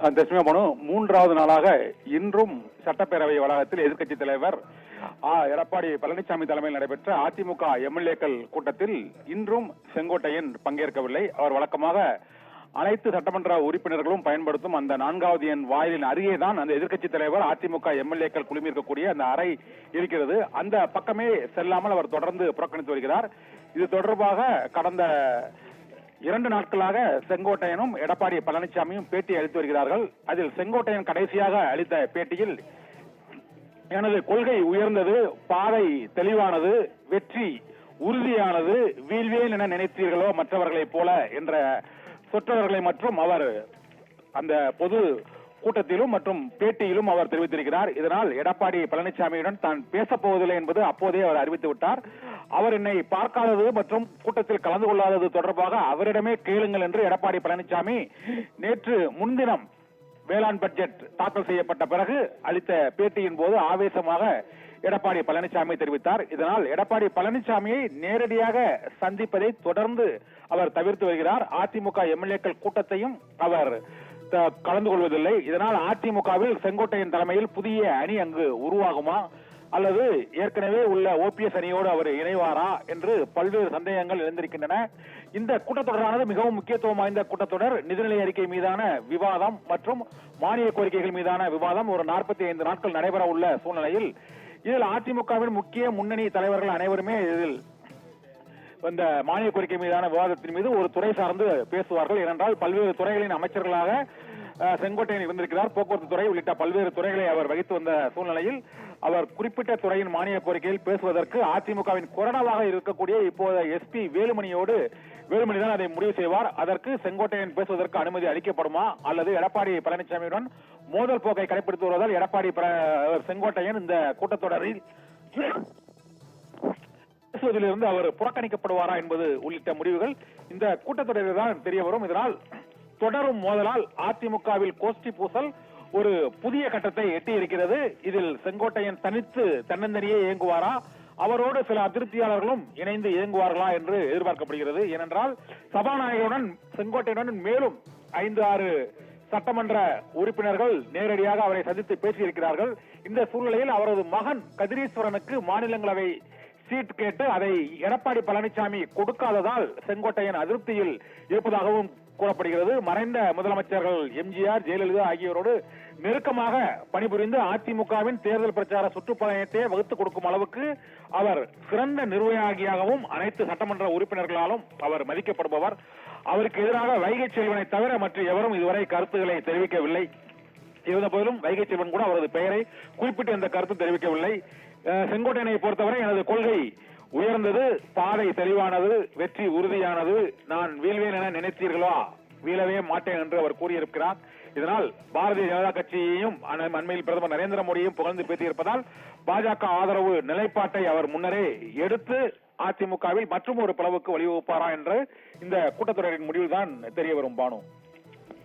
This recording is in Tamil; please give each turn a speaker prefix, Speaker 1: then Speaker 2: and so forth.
Speaker 1: தஸ்மியா பானு, மூன்றாவது நாளாக இன்றும் சட்டப்பேரவை வளாகத்தில் எதிர்க்கட்சி தலைவர் எடப்பாடி பழனிசாமி தலைமையில் நடைபெற்ற அதிமுக எம்எல்ஏக்கள் கூட்டத்தில் இன்றும் செங்கோட்டையன் பங்கேற்கவில்லை. அவர் வழக்கமாக அனைத்து சட்டமன்ற உறுப்பினர்களும் பயன்படுத்தும் அந்த 4வது எண் வாயிலின் அருகே தான் அந்த எதிர்க்கட்சி தலைவர் அதிமுக எம்எல்ஏக்கள் குழுமியிருக்கக்கூடிய அந்த அறை இருக்கிறது. அந்த பக்கமே செல்லாமல் அவர் தொடர்ந்து புறக்கணித்து வருகிறார். இது தொடர்பாக கடந்த 2 நாட்களாக செங்கோட்டையனும் எடப்பாடி பழனிசாமியும் பேட்டி அளித்து வருகிறார்கள். அதில் செங்கோட்டையன் கடைசியாக அளித்த பேட்டியில், எனது கொள்கை உயர்ந்தது, பாதை தெளிவானது, வெற்றி உறுதியானது, வீழ்வேன் என நினைத்தீர்களோ மற்றவர்களைப் போல என்ற சொற்றவர்களை மற்றும் அவர் அந்த பொது கூட்டத்திலும் மற்றும் பேட்டியிலும் அவர் தெரிவித்திருக்கிறார். இதனால் எடப்பாடி பழனிசாமியுடன் தான் பேசப் போவதில்லை என்பது அப்போதே அவர் அறிவித்து விட்டார். அவர் என்னை பார்க்காதது மற்றும் கூட்டத்தில் கலந்து கொள்ளாதது தொடர்பாக அவரிடமே கேளுங்கள் என்று எடப்பாடி பழனிசாமி நேற்று முன்தினம் வேளாண் பட்ஜெட் தாக்கல் செய்யப்பட்ட பிறகு அளித்த பேட்டியின் போது ஆவேசமாக எடப்பாடி பழனிசாமி தெரிவித்தார். இதனால் எடப்பாடி பழனிசாமியை நேரடியாக சந்திப்பதை தொடர்ந்து அவர் தவிர்த்து வருகிறார். அதிமுக எம்எல்ஏக்கள் கூட்டத்தையும் அவர் கலந்து கொள்வதில்லை. இதனால் அதிமுகவில் செங்கோட்டையன் தலைமையில் புதிய அணி அங்கு உருவாகுமா அல்லது ஏற்கனவே உள்ள ஓபிஎஸ் அணியோடு அவர் இணைவாரா என்று பல்வேறு சந்தேகங்கள் எழுந்திருக்கின்றன. இந்த கூட்டத்தொடரானது மிகவும் முக்கியத்துவம் வாய்ந்த கூட்டத்தொடர். நிதிநிலை அறிக்கை மீதான விவாதம் மற்றும் மானிய கோரிக்கைகள் மீதான விவாதம் ஒரு 45 நாட்கள் நடைபெற உள்ள சூழ்நிலையில் இதில் அதிமுகவின் முக்கிய முன்னணி தலைவர்கள் அனைவருமே இதில் இந்த மானிய கோரிக்கை மீதான விவாதத்தின் மீது ஒரு துறை சார்ந்து பேசுவார்கள். ஏனென்றால் பல்வேறு துறைகளின் அமைச்சர்களாக செங்கோட்டையன் இருந்திருக்கிறார். போக்குவரத்து துறை உள்ளிட்ட பல்வேறு துறைகளை அவர் வகித்து வந்த சூழ்நிலையில் அவர் குறிப்பிட்ட துறையின் மானிய கோரிக்கையில் பேசுவதற்கு அதிமுகவின் கொறடாவாக இருக்கக்கூடிய இப்போது எஸ்பி வேலுமணி தான் அதை முடிவு செய்வார். அதற்கு செங்கோட்டையன் பேசுவதற்கு அனுமதி அளிக்கப்படுமா அல்லது எடப்பாடி பழனிசாமியுடன் மோதல் போக்கை கடைபிடித்து வருவதால் எடப்பாடி செங்கோட்டையன் இந்த கூட்டத்தொடரில் பேசுவதிலிருந்து அவர் புறக்கணிக்கப்படுவாரா என்பது உள்ளிட்ட முடிவுகள் இந்த கூட்டத்தொடரில் தான் தெரிய வரும். இதனால் தொடரும் மோதலால் அதிமுகவில் கோஷ்டி பூசல் ஒரு புதிய கட்டத்தை எட்டி இருக்கிறது. இதில் செங்கோட்டையன் தனித்து தன்னந்தனியே இயங்குவாரா, அவரோடு சில அதிருப்தியாளர்களும் இணைந்து இயங்குவார்களா என்று எதிர்பார்க்கப்படுகிறது. ஏனென்றால் சபாநாயகருடன் செங்கோட்டையனுடன் மேலும் 5-6 சட்டமன்ற உறுப்பினர்கள் நேரடியாக அவரை சந்தித்து பேசியிருக்கிறார்கள். இந்த சூழ்நிலையில் அவரது மகன் கதிரீஸ்வரனுக்கு மாநிலங்களவை சீட் கேட்டு அதை எடப்பாடி பழனிசாமி கொடுக்காததால் செங்கோட்டையன் அதிருப்தியில் இருப்பதாகவும் கூறப்படுகிறது. மறைந்த முதலமைச்சர்கள் எம்ஜிஆர், ஜெயலலிதா ஆகியோரோடு நெருக்கமாக பணிபுரிந்து அதிமுகவின் தேர்தல் பிரச்சார சுற்றுப்பயணத்தை வகுத்துக் கொடுக்கும் அளவுக்கு அவர் சிறந்த நிர்வாகியாகவும் அனைத்து சட்டமன்ற உறுப்பினர்களாலும் அவர் மதிக்கப்படுபவர். அவருக்கு எதிராக வைகை செல்வனை தவிர மற்ற எவரும் இதுவரை கருத்துக்களை தெரிவிக்கவில்லை. இருந்த போதிலும் வைகை செல்வன் கூட அவரது பெயரை குறிப்பிட்டு எந்த கருத்தும் தெரிவிக்கவில்லை. செங்கோட்டையனை பொறுத்தவரை எனது கொள்கை உயர்ந்தது, பாதை தெளிவானது, வெற்றி உறுதியானது, நான் வீழ்வேன் என நினைத்தீர்களோ வீழவே மாட்டேன் என்று அவர் கூறியிருக்கிறார். இதனால் பாரதிய ஜனதா கட்சியையும் அண்மையில் பிரதமர் நரேந்திர மோடியும் புகழ்ந்து பேசியிருப்பதால் பாஜக ஆதரவு நிலைப்பாட்டை அவர் முன்னரே எடுத்து அதிமுகவில் மற்றும் ஒரு பிளவுக்கு வழிவகுப்பாரா என்று இந்த கூட்டத்தொடரின் முடிவில் தான் தெரிய வரும். பானு.